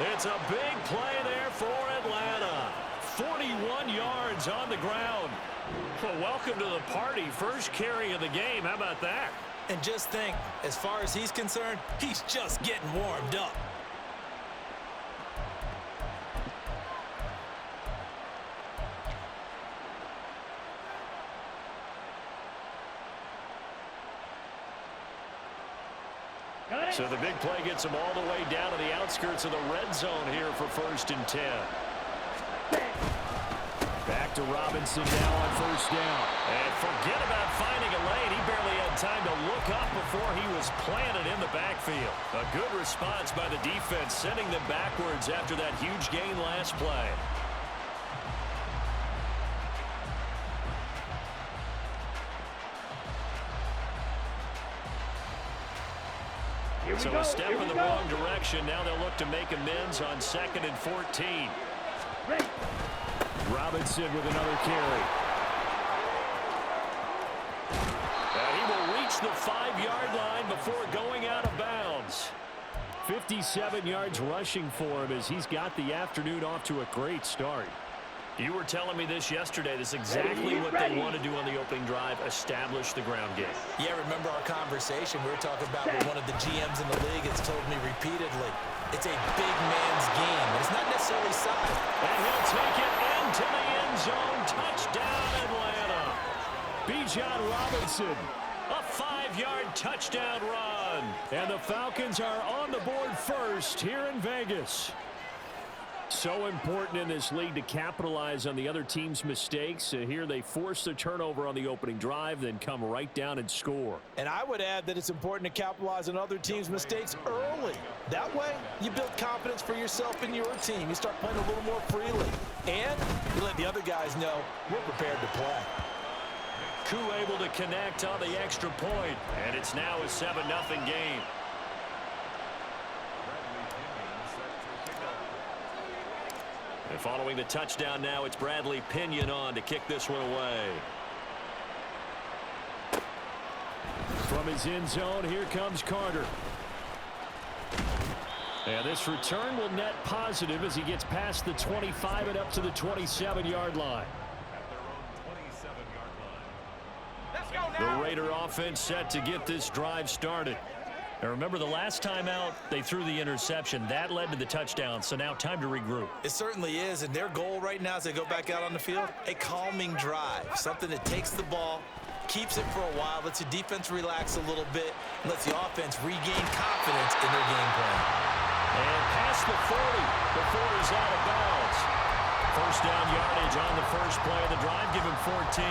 It's a big play there for Atlanta. 41 yards on the ground. Well, welcome to the party. First carry of the game. How about that? And just think, as far as he's concerned, he's just getting warmed up. So the big play gets him all the way down to the outskirts of the red zone here for 1st and 10. Back to Robinson now on 1st down. And forget about finding a lane. He barely had time to look up before he was planted in the backfield. A good response by the defense, sending them backwards after that huge gain last play. So a step in the wrong direction. Now they'll look to make amends on 2nd and 14. Robinson with another carry. And he will reach the 5-yard line before going out of bounds. 57 yards rushing for him as he's got the afternoon off to a great start. You were telling me this yesterday. This is exactly what they want to do on the opening drive, establish the ground game. Yeah, remember our conversation? We were talking about what one of the GMs in the league has told me repeatedly. It's a big man's game. It's not necessarily size. And he'll take it into the end zone. Touchdown, Atlanta. Bijan Robinson. A 5-yard touchdown run. And the Falcons are on the board first here in Vegas. So important in this league to capitalize on the other team's mistakes. Here they force the turnover on the opening drive, then come right down and score. And I would add that it's important to capitalize on other teams' mistakes early. That way, you build confidence for yourself and your team. You start playing a little more freely. And you let the other guys know we're prepared to play. Koo able to connect on the extra point. And it's now a 7-0 game. And following the touchdown now, it's Bradley Pinion on to kick this one away. From his end zone, here comes Carter. And this return will net positive as he gets past the 25 and up to the 27-yard line. The Raider offense set to get this drive started. Now remember, the last time out, they threw the interception. That led to the touchdown, so now time to regroup. It certainly is, and their goal right now as they go back out on the field, a calming drive, something that takes the ball, keeps it for a while, lets the defense relax a little bit, and lets the offense regain confidence in their game plan. And past the 40 before he's out of bounds. First down yardage on the first play of the drive. Give him 14.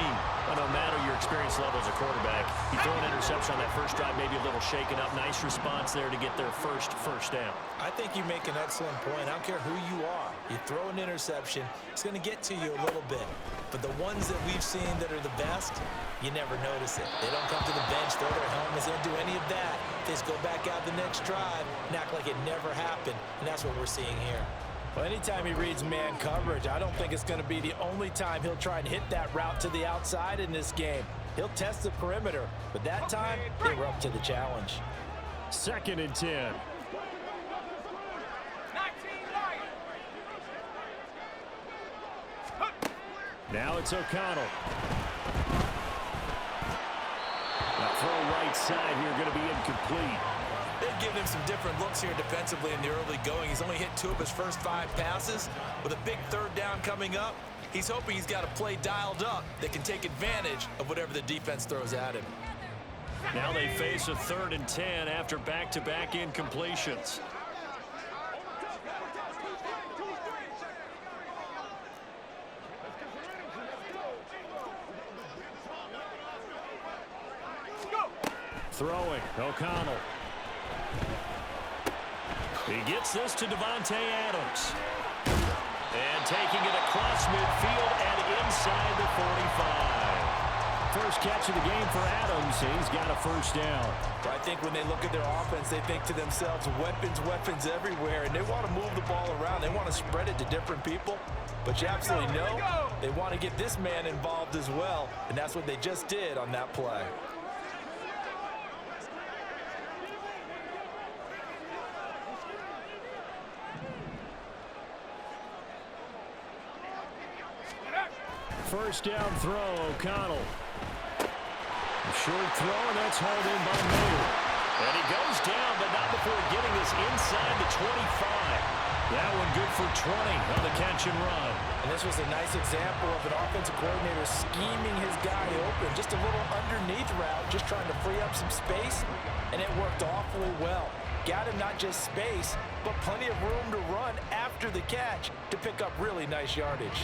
Well, no matter your experience level as a quarterback, you throw an interception on that first drive, maybe a little shaken up. Nice response there to get their first down. I think you make an excellent point. I don't care who you are. You throw an interception, it's going to get to you a little bit. But the ones that we've seen that are the best, you never notice it. They don't come to the bench, throw their helmets, they don't do any of that. They just go back out the next drive and act like it never happened. And that's what we're seeing here. Well, anytime he reads man coverage, I don't think it's going to be the only time he'll try and hit that route to the outside in this game. He'll test the perimeter, but that time, they were up to the challenge. 2nd and 10. Now it's O'Connell. Now throw right side here, going to be incomplete. They've given him some different looks here defensively in the early going. He's only hit 2 of his first 5 passes. With a big 3rd down coming up, he's hoping he's got a play dialed up that can take advantage of whatever the defense throws at him. Now they face a 3rd and 10 after back-to-back incompletions. Throwing, O'Connell. He gets this to Devontae Adams. And taking it across midfield and inside the 45. First catch of the game for Adams. He's got a first down. I think when they look at their offense, they think to themselves, weapons everywhere, and they want to move the ball around. They want to spread it to different people. But you absolutely know they want to get this man involved as well, and that's what they just did on that play. first down throw, O'Connell. A short throw, and that's hauled in by Mayer. And he goes down, but not before getting this inside the 25. That one good for 20 on the catch and run. And this was a nice example of an offensive coordinator scheming his guy open. Just a little underneath route, just trying to free up some space, and it worked awfully well. Got him not just space, but plenty of room to run after the catch to pick up really nice yardage.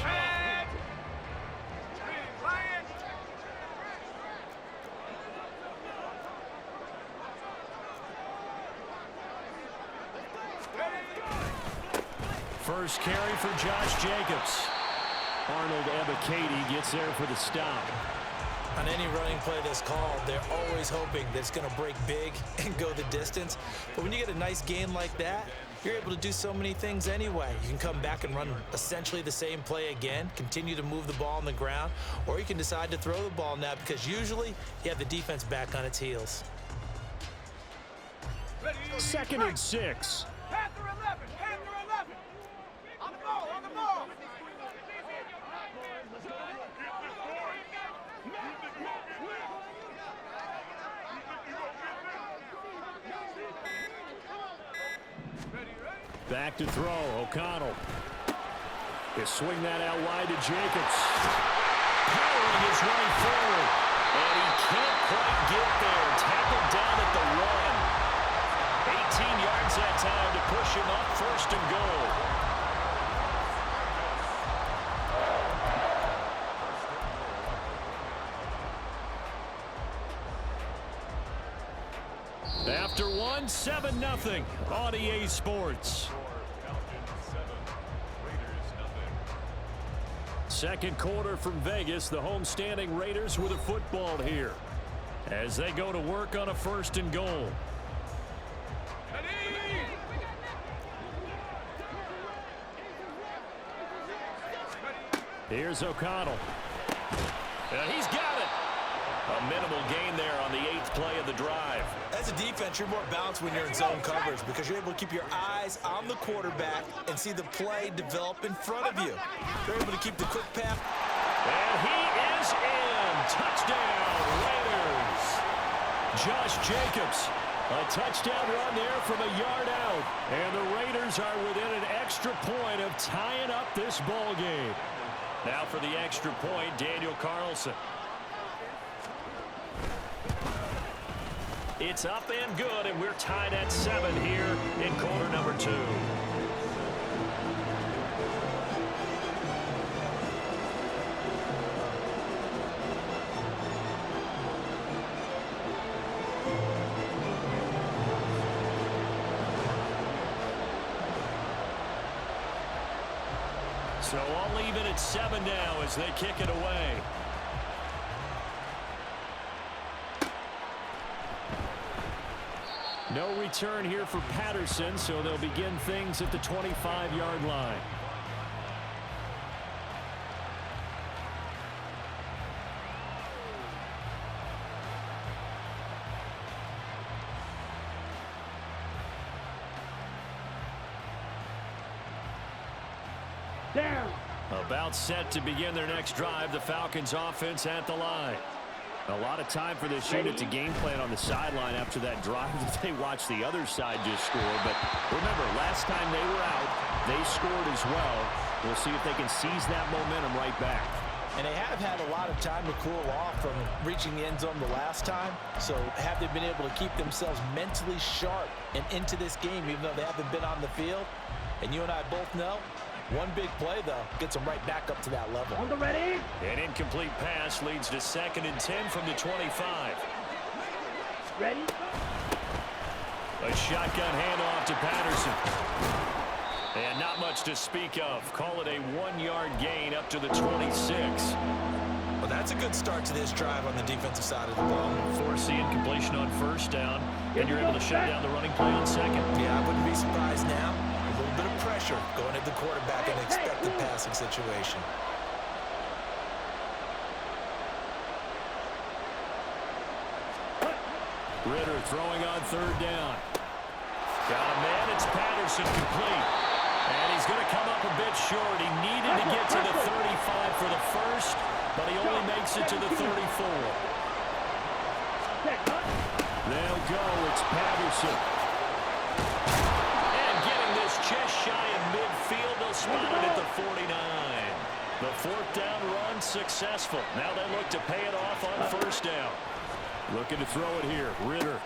First carry for Josh Jacobs. Arnold Ebiketie gets there for the stop. On any running play that's called, they're always hoping that it's going to break big and go the distance. But when you get a nice gain like that, you're able to do so many things anyway. You can come back and run essentially the same play again, continue to move the ball on the ground, or you can decide to throw the ball now because usually you have the defense back on its heels. 2nd and 6. Panther 11! Panther 11! On the ball! On the ball! Back to throw, O'Connell. He'll swing that out wide to Jacobs. Powering his way forward. And he can't quite get there. Tackled down at the 1. 18 yards that time to push him up 1st and goal. After 1, 7-0 on EA Sports. Second quarter from Vegas. The homestanding Raiders with a football here as they go to work on a 1st and goal. Here's O'Connell. And he's got it. A minimal gain there on the 8th play of the drive. As a defense, you're more balanced when you're in zone coverage because you're able to keep your eyes on the quarterback and see the play develop in front of you. You're able to keep the quick path. And he is in. Touchdown, Raiders. Josh Jacobs. A touchdown run there from a yard out. And the Raiders are within an extra point of tying up this ball game. Now for the extra point, Daniel Carlson. It's up and good, and we're tied at 7 here in quarter number 2. So all even at 7 now as they kick it away. No return here for Patterson, so they'll begin things at the 25-yard line. Down. About set to begin their next drive, the Falcons offense at the line. A lot of time for this unit to game plan on the sideline after that drive that they watched the other side just score. But remember, last time they were out, they scored as well. We'll see if they can seize that momentum right back. And they have had a lot of time to cool off from reaching the end zone the last time. So have they been able to keep themselves mentally sharp and into this game, even though they haven't been on the field? And you and I both know, one big play, though, gets them right back up to that level. On the ready. An incomplete pass leads to 2nd and 10 from the 25. Ready. A shotgun handoff to Patterson. And not much to speak of. Call it a 1-yard gain up to the 26. Well, that's a good start to this drive on the defensive side of the ball. Force the incompletion on 1st down, and you're able to shut down the running play on 2nd. Yeah, I wouldn't be surprised now. A little bit of pressure going at the quarterback in an expected passing situation. Ritter throwing on 3rd down. Got a man, it's Patterson complete. And he's going to come up a bit short. He needed to get to the 35 for the first, but he only makes it to the 34. They'll go. It's Patterson. And getting this just shy of midfield, they'll spot it at the 49. The fourth down run successful. Now they look to pay it off on first down. Looking to throw it here. Ritter.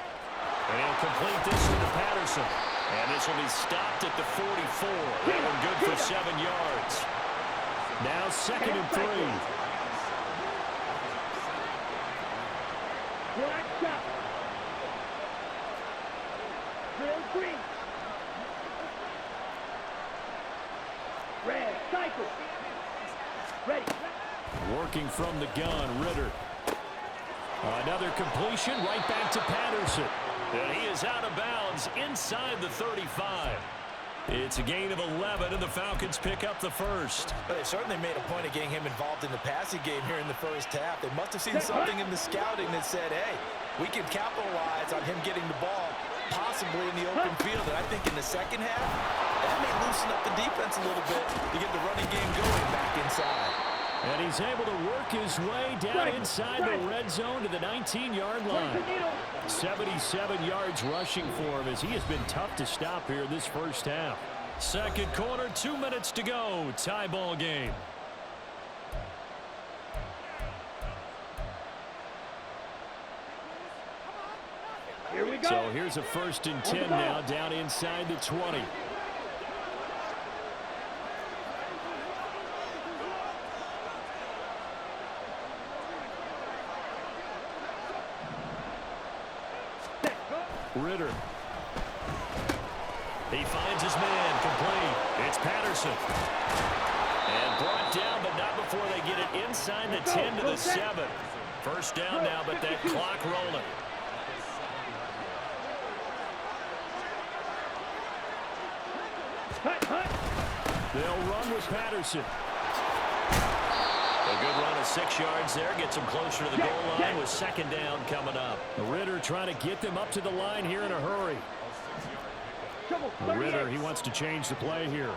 And he'll complete this one to Patterson. And this will be stopped at the 44. That one good for 7 yards. Now 2nd and 3. Black shot. Drill green. Red cycle. Ready. Working from the gun, Ritter. Another completion right back to Patterson. And he is out of bounds inside the 35. It's a gain of 11, and the Falcons pick up the first. But they certainly made a point of getting him involved in the passing game here in the first half. They must have seen something in the scouting that said, hey, we can capitalize on him getting the ball possibly in the open field. And I think in the second half, that may loosen up the defense a little bit to get the running game going back inside. And he's able to work his way down inside the red zone to the 19-yard line. 77 yards rushing for him as he has been tough to stop here this first half. Second quarter, 2 minutes to go. Tie ball game. Here we go. So here's a 1st and 10 now down inside the 20. Ritter. He finds his man, complete. It's Patterson. And brought down, but not before they get it inside the 10 to the 7. First down now, but that clock rolling. They'll run with Patterson. A good run of 6 yards there. Gets them closer to the goal line with 2nd down coming up. Ritter trying to get them up to the line here in a hurry. Ritter, he wants to change the play here.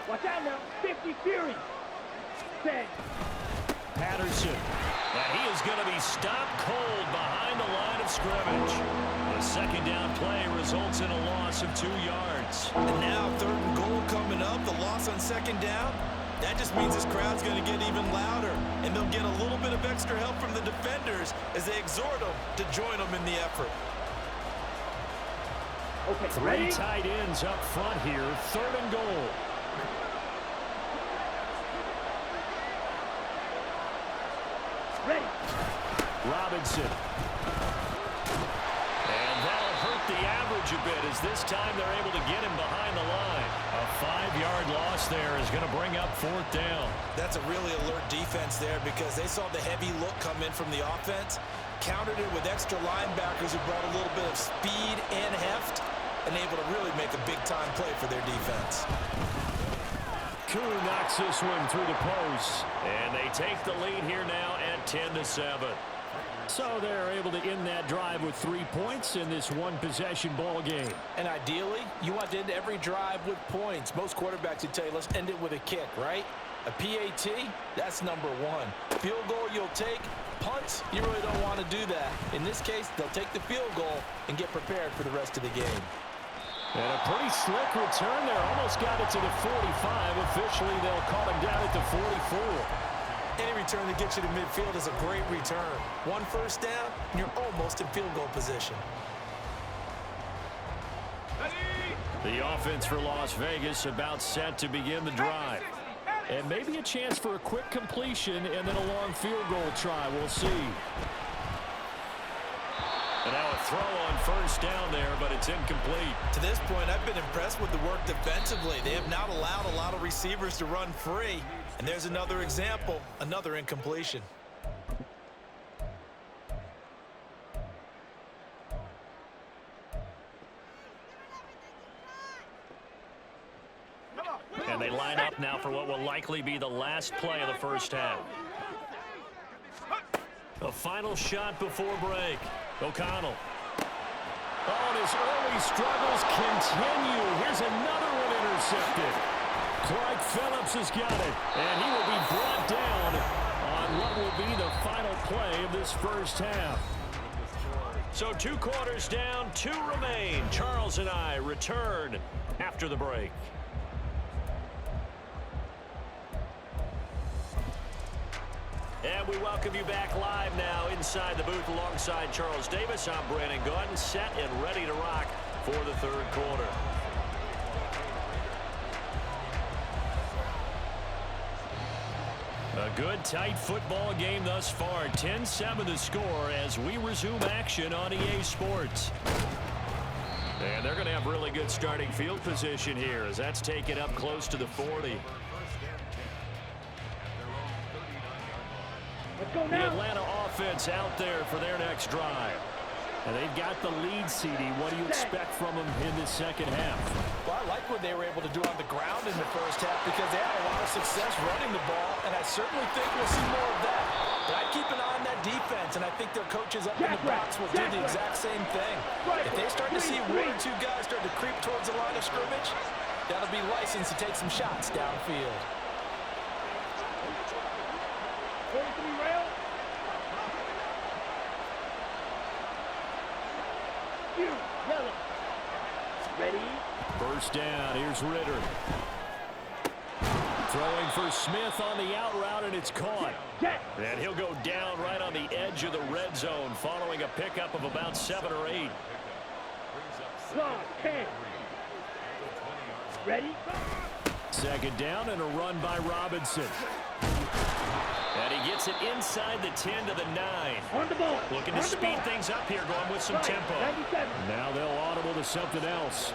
Watch out now. 50 Fury. 10. Patterson. And he is going to be stopped cold behind the line of scrimmage. The 2nd down play results in a loss of 2 yards. And now 3rd and goal coming up. The loss on 2nd down. That just means this crowd's going to get even louder. And they'll get a little bit of extra help from the defenders as they exhort them to join them in the effort. Okay, 3 ready? tight ends up front here. 3rd and goal. Ready. Robinson. And that'll hurt the average a bit as this time they're able to get him behind the line. A 5-yard loss there is going to bring up 4th down. That's a really alert defense there because they saw the heavy look come in from the offense, countered it with extra linebackers who brought a little bit of speed and heft, and able to really make a big-time play for their defense. Koo knocks this one through the post. And they take the lead here now at 10-7. So they're able to end that drive with 3 points in this one-possession ball game. And ideally, you want to end every drive with points. Most quarterbacks would tell you, let's end it with a kick, right? A PAT, that's number 1. Field goal you'll take. Punts, you really don't want to do that. In this case, they'll take the field goal and get prepared for the rest of the game. And a pretty slick return there. Almost got it to the 45. Officially, they'll call him down at the 44. Any return that gets you to midfield is a great return. 1 first down, and you're almost in field goal position. The offense for Las Vegas about set to begin the drive. And maybe a chance for a quick completion and then a long field goal try. We'll see. And now a throw on first down there, but it's incomplete. To this point, I've been impressed with the work defensively. They have not allowed a lot of receivers to run free. And there's another example, another incompletion. And they line up now for what will likely be the last play of the first half. A final shot before break. O'Connell. Oh, and his early struggles continue. Here's another one intercepted. Clark Phillips has got it, and he will be brought down on what will be the final play of this first half. So 2 quarters down, 2 remain. Charles and I return after the break. And we welcome you back live now inside the booth alongside Charles Davis. I'm Brandon Gaudin, set and ready to rock for the third quarter. A good, tight football game thus far. 10-7 the score as we resume action on EA Sports. And they're going to have really good starting field position here as that's taken up close to the 40. Let's go The now. Atlanta offense out there for their next drive. And they've got the lead, CD. What do you expect from them in the second half? Well, I like what they were able to do on the ground in the first half because they had a lot of success running the ball, and I certainly think we'll see more of that. But I'd keep an eye on that defense, and I think their coaches up in the box will do the exact same thing. If they start to see 1 or 2 guys start to creep towards the line of scrimmage, that'll be license to take some shots downfield. 43 rail. Yellow. Ready? First down. Here's Ritter. Throwing for Smith on the out route, and it's caught. And he'll go down right on the edge of the red zone following a pickup of about 7 or 8. 10. Ready? Second down and a run by Robinson. And he gets it inside the 10 to the 9. On the ball. Looking to speed things up here, going with some Right, tempo. 97. Now they'll audible to something else.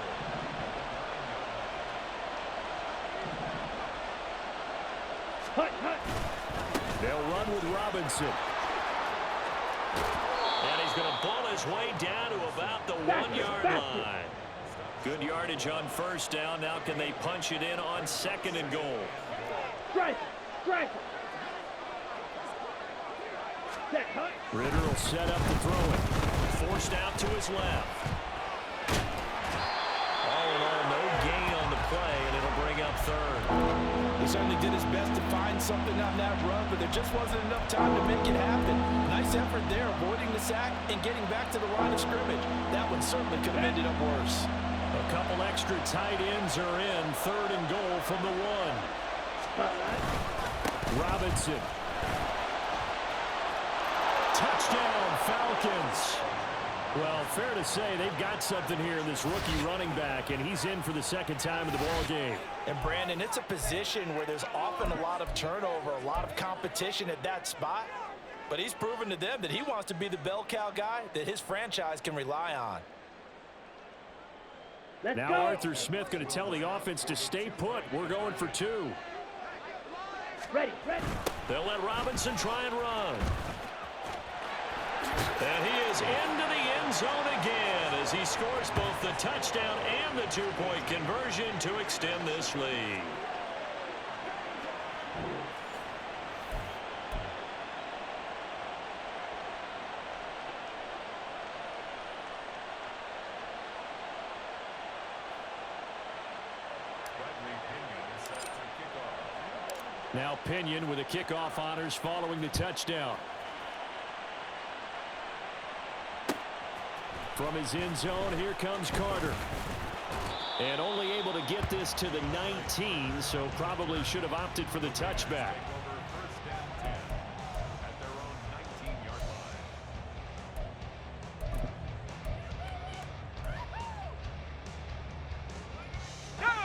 Hut, hut. They'll run with Robinson. And he's going to pull his way down to about the 1-yard line. Good yardage on first down. Now can they punch it in on second and goal? Strike. Strike. Set, hut. Ritter will set up to throw it. Forced out to his left. All in all, no gain on the play, and it'll bring up third. He certainly did his best to find something on that run, but there just wasn't enough time to make it happen. Nice effort there, avoiding the sack and getting back to the line of scrimmage. That one certainly could have ended up worse. A couple extra tight ends are in. Third and goal from the 1. Robinson. Touchdown, Falcons. Well, fair to say they've got something here in this rookie running back, and he's in for the second time in the ball game. And, Brandon, it's a position where there's often a lot of turnover, a lot of competition at that spot. But he's proven to them that he wants to be the bell cow guy that his franchise can rely on. Let's Now go. Arthur Smith going to tell the offense to stay put. We're going for 2. Ready, ready. They'll let Robinson try and run. And he is into the end zone again as he scores both the touchdown and the 2-point conversion to extend this lead. Now Pinion with the kickoff honors following the touchdown. From his end zone, here comes Carter. And only able to get this to the 19, so probably should have opted for the touchback.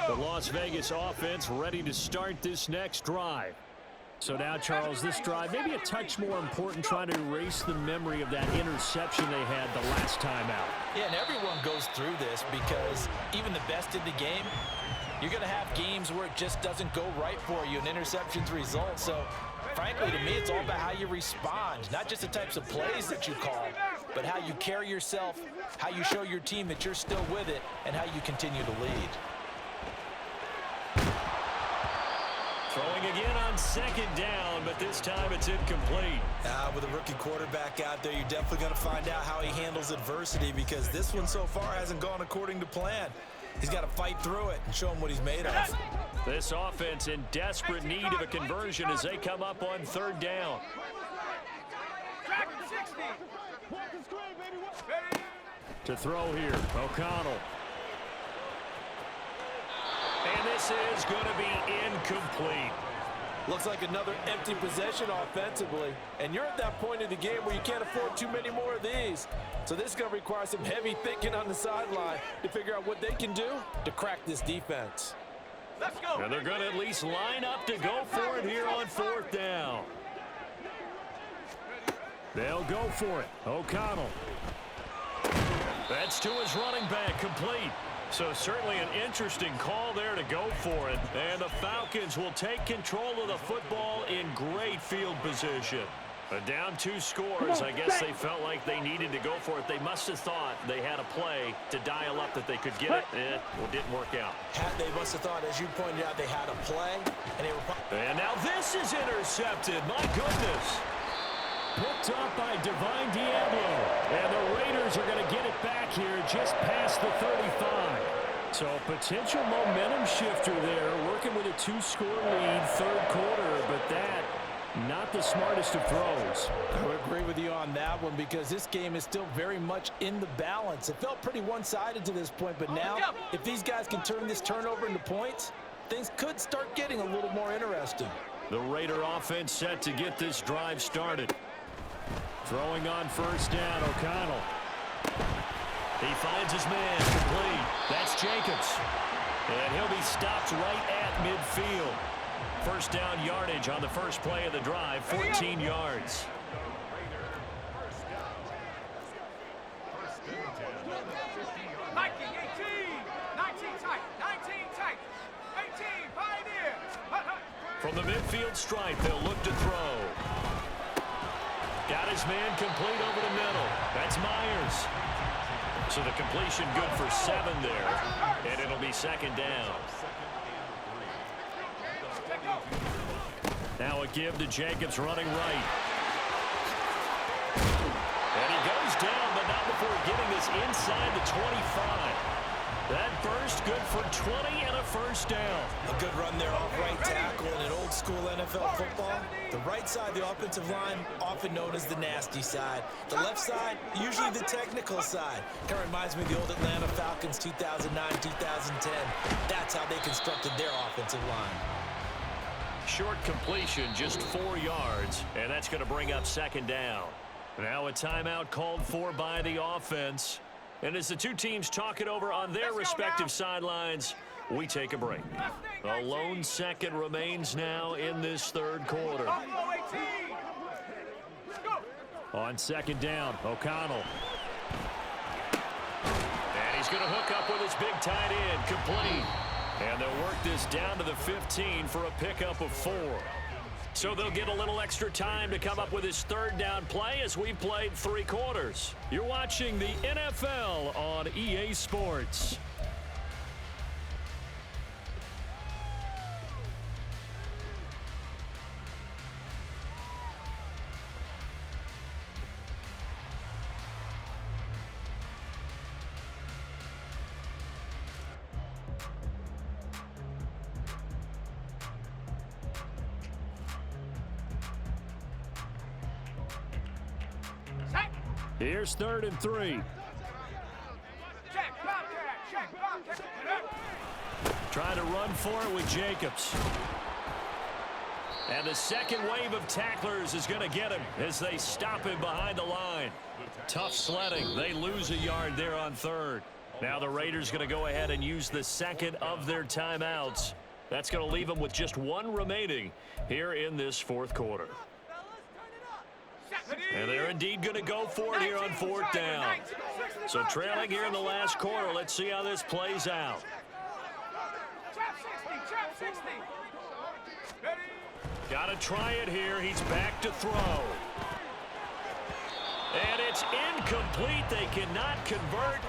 The Las Vegas offense ready to start this next drive. So now, Charles, this drive maybe a touch more important, trying to erase the memory of that interception they had the last time out. Yeah, and everyone goes through this because even the best in the game, you're going to have games where it just doesn't go right for you, and interceptions result. So, frankly, to me, it's all about how you respond, not just the types of plays that you call, but how you carry yourself, how you show your team that you're still with it, and how you continue to lead. Throwing again on second down, but this time it's incomplete. With a rookie quarterback out there, you're definitely going to find out how he handles adversity, because this one so far hasn't gone according to plan. He's got to fight through it and show him what he's made of. This offense in desperate need of a conversion as they come up on third down. To throw here, O'Connell. And this is going to be incomplete. Looks like another empty possession offensively. And you're at that point in the game where you can't afford too many more of these. So this is going to require some heavy thinking on the sideline to figure out what they can do to crack this defense. Let's go. And they're going to at least line up to go for it here on fourth down. They'll go for it. O'Connell. That's to his running back, complete. So certainly an interesting call there to go for it. And the Falcons will take control of the football in great field position. Down 2 scores, I guess they felt like they needed to go for it. They must have thought they had a play to dial up that they could get it. It didn't work out. They must have thought, as you pointed out, they had a play. And now this is intercepted. My goodness. Picked up by Divine Diablo. And the Raiders are going to get it back here just past the 35. So a potential momentum shifter there, working with a 2-score lead, third quarter, but that not the smartest of throws. I would agree with you on that one, because this game is still very much in the balance. It felt pretty one-sided to this point, but now if these guys can turn this turnover into points, things could start getting a little more interesting. The Raider offense set to get this drive started. Throwing on first down, O'Connell. He finds his man, complete. That's Jacobs. And he'll be stopped right at midfield. First down yardage on the first play of the drive, 14 yards. 19 tight. 19 tight. 18 Pioneer. From the midfield stripe, they'll look to throw. Got his man complete over the middle. That's Myers. So the completion good for 7 there. And it'll be second down. Now a give to Jacobs running right. And he goes down, but not before getting this inside the 25. That burst good for 20 and a first down. A good run there off right tackle in an old school NFL football. The right side, the offensive line, often known as the nasty side. The left side, usually the technical side. Kind of reminds me of the old Atlanta Falcons 2009, 2010. That's how they constructed their offensive line. Short completion, just 4 yards, and that's going to bring up second down. Now a timeout called for by the offense. And as the two teams talk it over on their respective sidelines, we take a break. A lone second remains now in this third quarter. On second down, O'Connell. And he's going to hook up with his big tight end, complete. And they'll work this down to the 15 for a pickup of 4. So they'll get a little extra time to come up with his third down play as we've played 3 quarters. You're watching the NFL on EA Sports. Here's 3rd and 3. Trying to run for it with Jacobs. And the second wave of tacklers is going to get him as they stop him behind the line. Tough sledding. They lose a yard there on 3rd. Now the Raiders going to go ahead and use the second of their timeouts. That's going to leave them with just 1 remaining here in this 4th quarter. And they're indeed going to go for it here on 4th down. So trailing here in the last quarter, let's see how this plays out. Got to try it here. He's back to throw. And it's incomplete. They cannot convert.